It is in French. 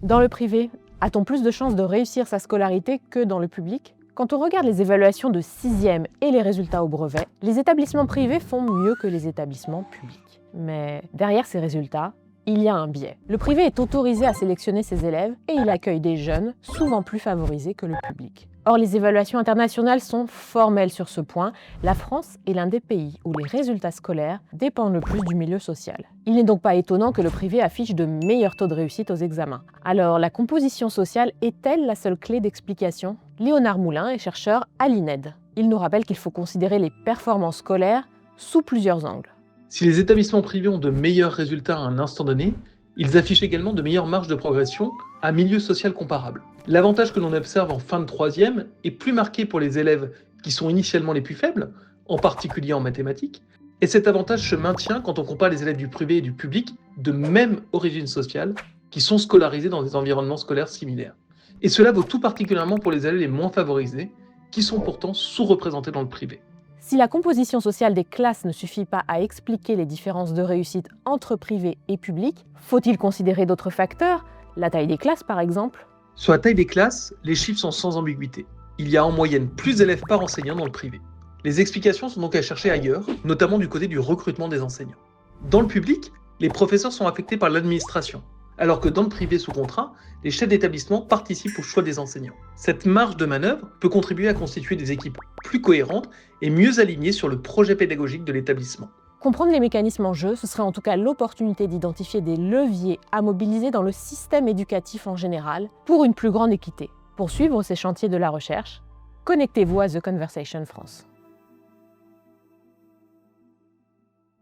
Dans le privé, a-t-on plus de chances de réussir sa scolarité que dans le public? Quand on regarde les évaluations de 6e et les résultats au brevet, les établissements privés font mieux que les établissements publics. Mais derrière ces résultats, il y a un biais. Le privé est autorisé à sélectionner ses élèves et il accueille des jeunes, souvent plus favorisés que le public. Or, les évaluations internationales sont formelles sur ce point. La France est l'un des pays où les résultats scolaires dépendent le plus du milieu social. Il n'est donc pas étonnant que le privé affiche de meilleurs taux de réussite aux examens. Alors, la composition sociale est-elle la seule clé d'explication? Léonard Moulin est chercheur à l'INED. Il nous rappelle qu'il faut considérer les performances scolaires sous plusieurs angles. Si les établissements privés ont de meilleurs résultats à un instant donné, ils affichent également de meilleures marges de progression à milieu social comparable. L'avantage que l'on observe en fin de troisième est plus marqué pour les élèves qui sont initialement les plus faibles, en particulier en mathématiques, et cet avantage se maintient quand on compare les élèves du privé et du public de même origine sociale qui sont scolarisés dans des environnements scolaires similaires. Et cela vaut tout particulièrement pour les élèves les moins favorisés, qui sont pourtant sous-représentés dans le privé. Si la composition sociale des classes ne suffit pas à expliquer les différences de réussite entre privé et public, faut-il considérer d'autres facteurs? La taille des classes, par exemple? Sur la taille des classes, les chiffres sont sans ambiguïté. Il y a en moyenne plus d'élèves par enseignant dans le privé. Les explications sont donc à chercher ailleurs, notamment du côté du recrutement des enseignants. Dans le public, les professeurs sont affectés par l'administration, alors que dans le privé sous contrat, les chefs d'établissement participent au choix des enseignants. Cette marge de manœuvre peut contribuer à constituer des équipes plus cohérentes et mieux alignées sur le projet pédagogique de l'établissement. Comprendre les mécanismes en jeu, ce serait en tout cas l'opportunité d'identifier des leviers à mobiliser dans le système éducatif en général pour une plus grande équité. Pour suivre ces chantiers de la recherche, connectez-vous à The Conversation France.